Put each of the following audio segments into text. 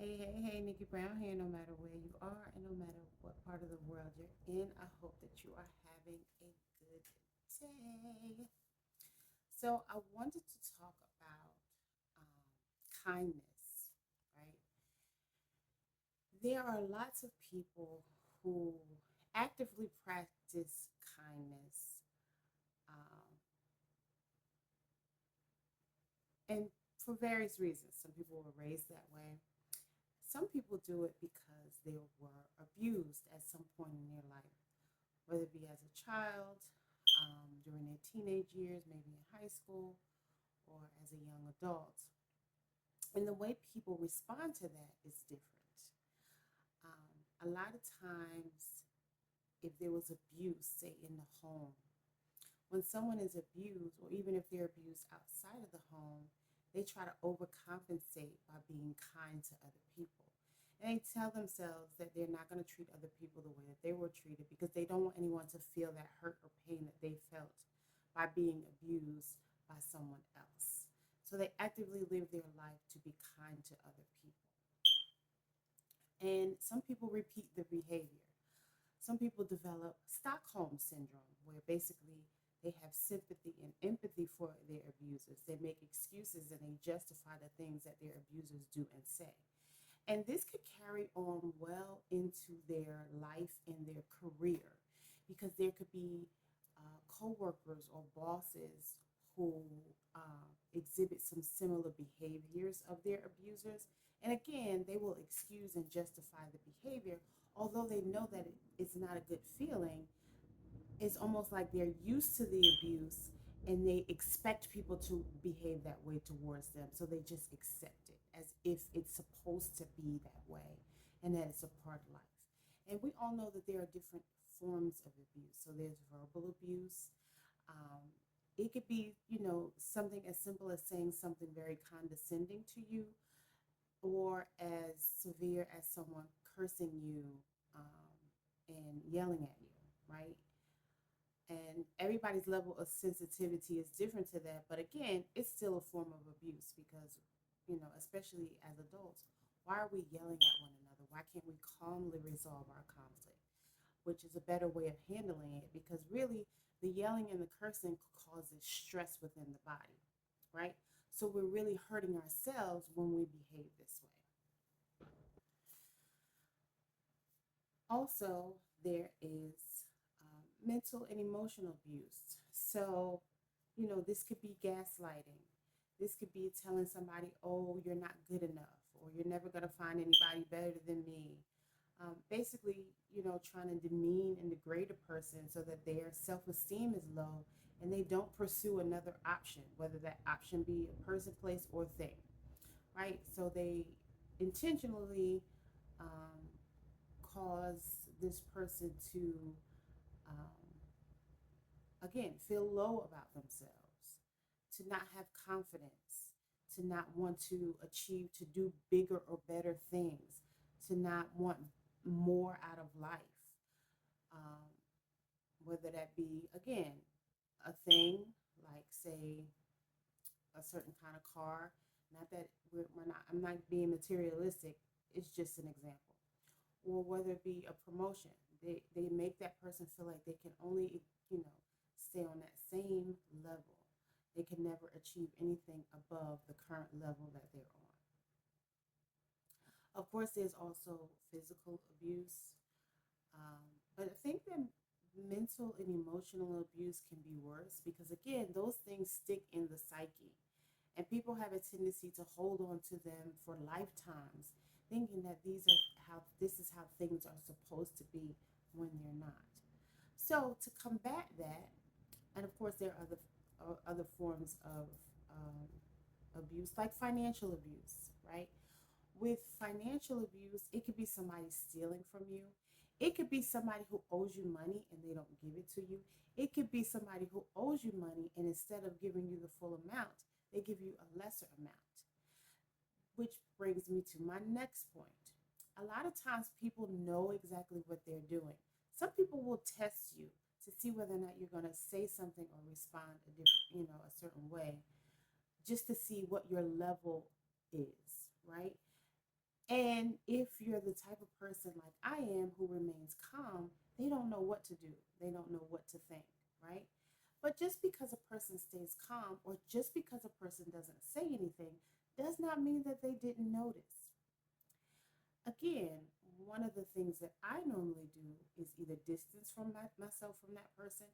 Hey, Nickie Brown here. No matter where you are and no matter what part of the world you're in, I hope that you are having a good day. So, I wanted to talk about um, kindness, right? There are lots of people who actively practice kindness, um, and for various reasons. Some people were raised that way. Some people do it because they were abused at some point in their life, whether it be as a child, during their teenage years, maybe in high school, or as a young adult. And the way people respond to that is different. A lot of times, if there was abuse, say in the home, when someone is abused, or even if they're abused outside of the home, they try to overcompensate by being kind to other people. And they tell themselves that they're not going to treat other people the way that they were treated because they don't want anyone to feel that hurt or pain that they felt by being abused by someone else. So they actively live their life to be kind to other people. And some people repeat the behavior. Some people develop Stockholm syndrome, where basically they have sympathy and empathy for their abusers. They make excuses and they justify the things that their abusers do and say. And this could carry on well into their life and their career because there could be coworkers or bosses who exhibit some similar behaviors of their abusers. And again, they will excuse and justify the behavior, although they know that it's not a good feeling. It's almost like they're used to the abuse and they expect people to behave that way towards them. So they just accept it as if it's supposed to be that way and that it's a part of life. And we all know that there are different forms of abuse. So there's verbal abuse. Um, it could be, something as simple as saying something very condescending to you, or as severe as someone cursing you and yelling at you, right? And everybody's level of sensitivity is different to that. But again, it's still a form of abuse because, especially as adults, why are we yelling at one another? Why can't we calmly resolve our conflict? Which is a better way of handling it because really the yelling and the cursing causes stress within the body, right? So we're really hurting ourselves when we behave this way. Also, there is mental and emotional abuse. So, this could be gaslighting. This could be telling somebody, oh, you're not good enough, or you're never going to find anybody better than me. Basically, trying to demean and degrade a person so that their self esteem is low and they don't pursue another option, whether that option be a person, place, or thing, right? So they intentionally um, cause this person to, um, again, feel low about themselves, to not have confidence, to not want to achieve, to do bigger or better things, to not want more out of life. Um, Whether that be, again, a thing like, say, a certain kind of car. Not that we're not, I'm not being materialistic, it's just an example. Or whether it be a promotion. They make that person feel like they can only, you know, stay on that same level. They can never achieve anything above the current level that they're on. Of course, there's also physical abuse. But I think that mental and emotional abuse can be worse because, again, those things stick in the psyche. And people have a tendency to hold on to them for lifetimes, thinking that this is how things are supposed to be when they're not. So to combat that, and of course there are other forms of um, abuse, like financial abuse, right? With financial abuse, it could be somebody stealing from you. It could be somebody who owes you money and they don't give it to you. It could be somebody who owes you money and instead of giving you the full amount, they give you a lesser amount. Which brings me to my next point. A lot of times people know exactly what they're doing. Some people will test you to see whether or not you're going to say something or respond a different, a certain way, just to see what your level is, right? And if you're the type of person like I am who remains calm, they don't know what to do. They don't know what to think, right? But just because a person stays calm or just because a person doesn't say anything does not mean that they didn't notice. Again, one of the things that I normally do is either distance from myself from that person,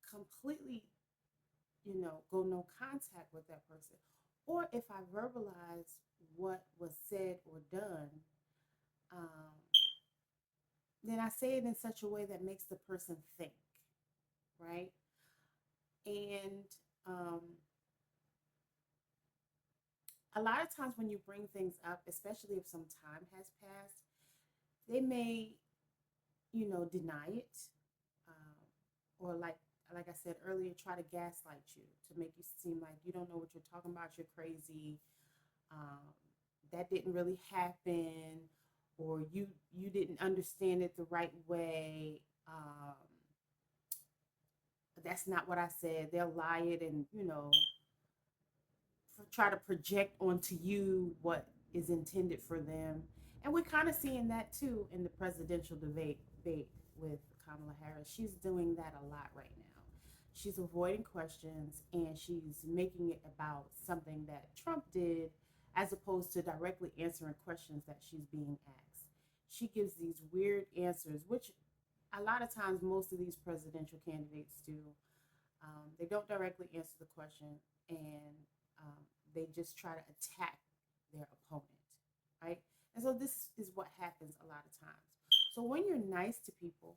completely, go no contact with that person. Or if I verbalize what was said or done, um, then I say it in such a way that makes the person think, right? And um, a lot of times when you bring things up, especially if some time has passed, they may, deny it, um, or like I said earlier, try to gaslight you to make you seem like you don't know what you're talking about. You're crazy. Um, that didn't really happen, or you didn't understand it the right way. That's not what I said. They'll lie it and try to project onto you what is intended for them. And we're kind of seeing that too in the presidential debate with Kamala Harris. She's doing that a lot right now. She's avoiding questions and she's making it about something that Trump did as opposed to directly answering questions that she's being asked. She gives these weird answers, which a lot of times most of these presidential candidates do. They don't directly answer the question, and um, they just try to attack their opponent, right? And so this is what happens a lot of times. So when you're nice to people,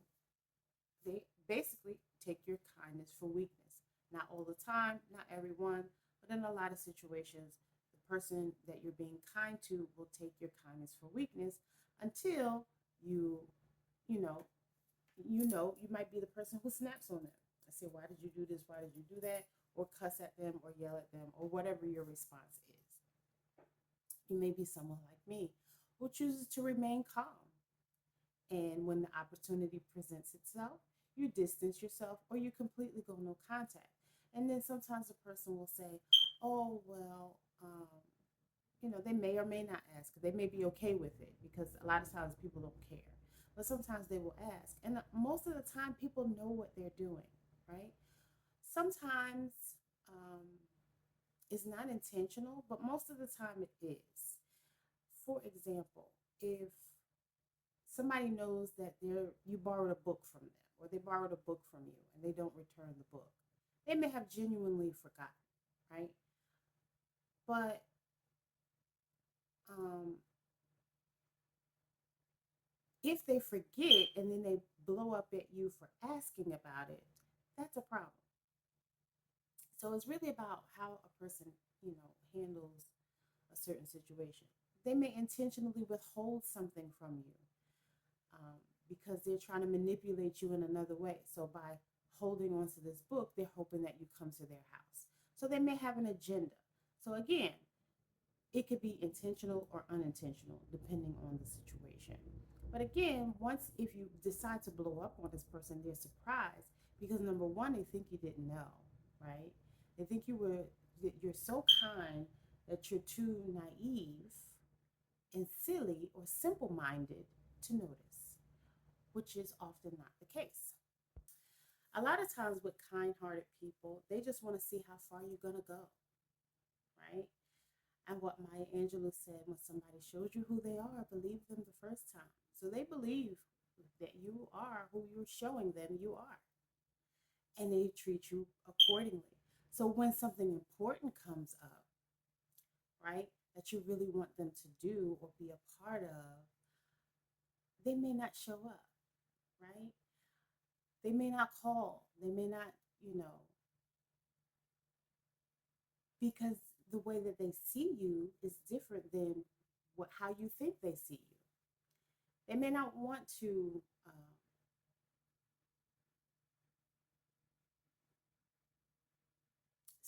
they basically take your kindness for weakness. Not all the time, not everyone, but in a lot of situations, the person that you're being kind to will take your kindness for weakness until you, you know, you might be the person who snaps on them. I say, why did you do this? Why did you do that? Or cuss at them or yell at them or whatever your response is. You may be someone like me who chooses to remain calm. And when the opportunity presents itself, you distance yourself or you completely go no contact. And then sometimes a person will say, oh, well, they may or may not ask. They may be okay with it because a lot of times people don't care. But sometimes they will ask. And most of the time, people know what they're doing, right? Sometimes um, it's not intentional, but most of the time it is. For example, if somebody knows that you borrowed a book from them or they borrowed a book from you and they don't return the book, they may have genuinely forgotten, right? But um, if they forget and then they blow up at you for asking about it, that's a problem. So it's really about how a person, handles a certain situation. They may intentionally withhold something from you um, because they're trying to manipulate you in another way. So by holding on to this book, they're hoping that you come to their house. So they may have an agenda. So again, it could be intentional or unintentional depending on the situation. But again, once if you decide to blow up on this person, they're surprised because number one, they think you didn't know, right? They think you're so kind that you're too naive and silly or simple minded to notice, which is often not the case. A lot of times with kind hearted people, they just want to see how far you're going to go, right? And what Maya Angelou said, when somebody shows you who they are, believe them the first time. So they believe that you are who you're showing them you are. And they treat you accordingly. So when something important comes up, right, that you really want them to do or be a part of, they may not show up, right? They may not call. They may not, you know, because the way that they see you is different than how you think they see you. They may not want to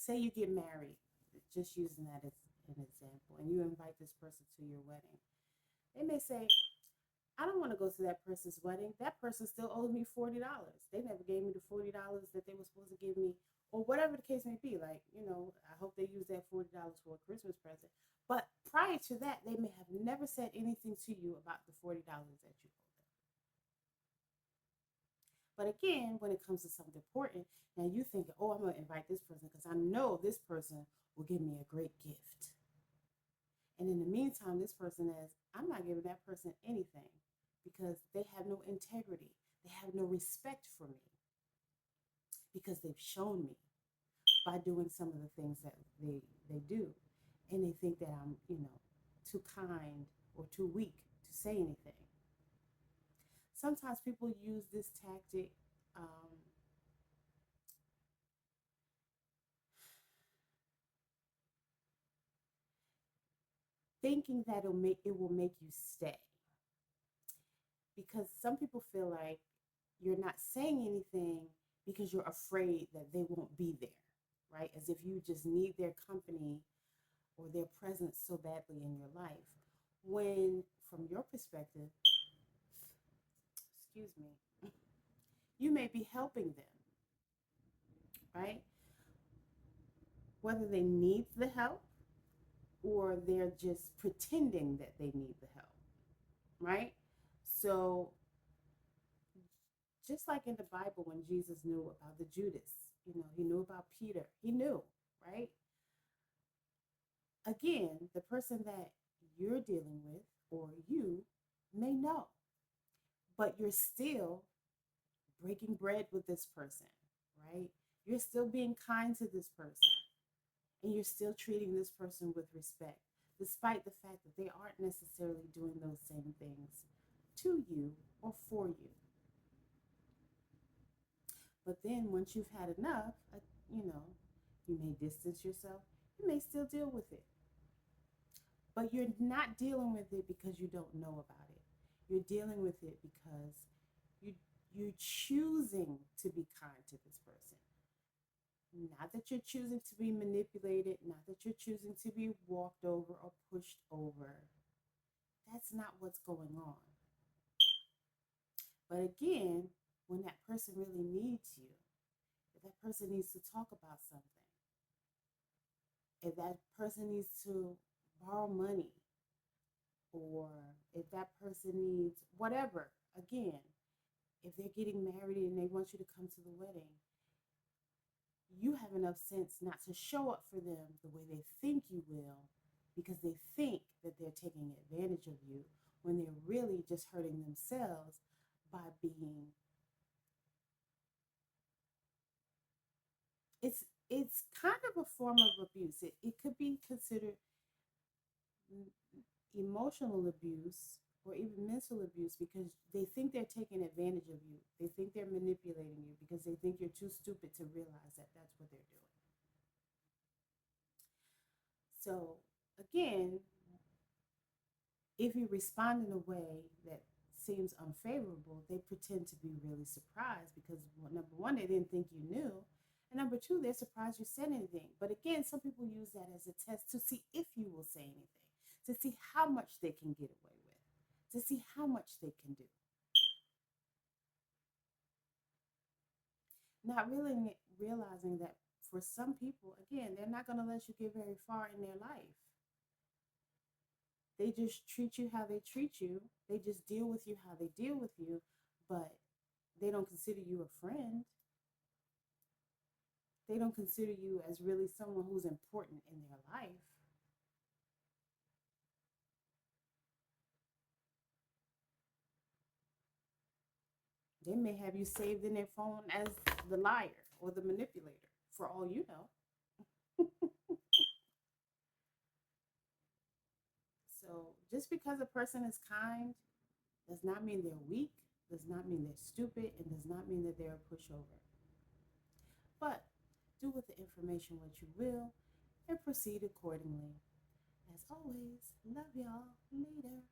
say you get married, just using that as an example, and you invite this person to your wedding. They may say, I don't want to go to that person's wedding. That person still owes me $40. They never gave me the $40 that they were supposed to give me, or whatever the case may be. Like, I hope they use that $40 for a Christmas present. But Prior to that, they may have never said anything to you about the $40 that you owe them. But again, when it comes to something important, now you think, oh, I'm going to invite this person because I know this person will give me a great gift. And in the meantime, this person is, I'm not giving that person anything because they have no integrity. They have no respect for me because they've shown me by doing some of the things that they do. And they think that I'm, too kind or too weak to say anything. Sometimes people use this tactic thinking that it will make you stay. Because some people feel like you're not saying anything because you're afraid that they won't be there, right? As if you just need their company or their presence so badly in your life. When, from your perspective, excuse me, you may be helping them, right? Whether they need the help or they're just pretending that they need the help, right? So, just like in the Bible, when Jesus knew about the Judas, he knew about Peter, he knew, right? Again, the person that you're dealing with or you may know, but you're still breaking bread with this person, right? You're still being kind to this person, and you're still treating this person with respect, despite the fact that they aren't necessarily doing those same things to you or for you. But then once you've had enough, you may distance yourself. You may still deal with it. But you're not dealing with it because you don't know about it. You're dealing with it because you're choosing to be kind to this person. Not that you're choosing to be manipulated, not that you're choosing to be walked over or pushed over. That's not what's going on. But again, when that person really needs you, if that person needs to talk about something, if that person needs to borrow money, or if that person needs whatever, again, if they're getting married and they want you to come to the wedding, you have enough sense not to show up for them the way they think you will because they think that they're taking advantage of you when they're really just hurting themselves by being it's kind of a form of abuse. It could be considered emotional abuse or even mental abuse because they think they're taking advantage of you. They think they're manipulating you because they think you're too stupid to realize that that's what they're doing. So, again, if you respond in a way that seems unfavorable, they pretend to be really surprised because, well, number one, they didn't think you knew. And number two, they're surprised you said anything. But again, some people use that as a test to see if you will say anything, to see how much they can get away with, to see how much they can do. Not really realizing that for some people, again, they're not going to let you get very far in their life. They just treat you how they treat you. They just deal with you how they deal with you, but they don't consider you a friend. They don't consider you as really someone who's important in their life. They may have you saved in their phone as the liar or the manipulator, for all you know. So just because a person is kind does not mean they're weak, does not mean they're stupid, and does not mean that they're a pushover. But do with the information what you will and proceed accordingly. As always, love y'all. Later.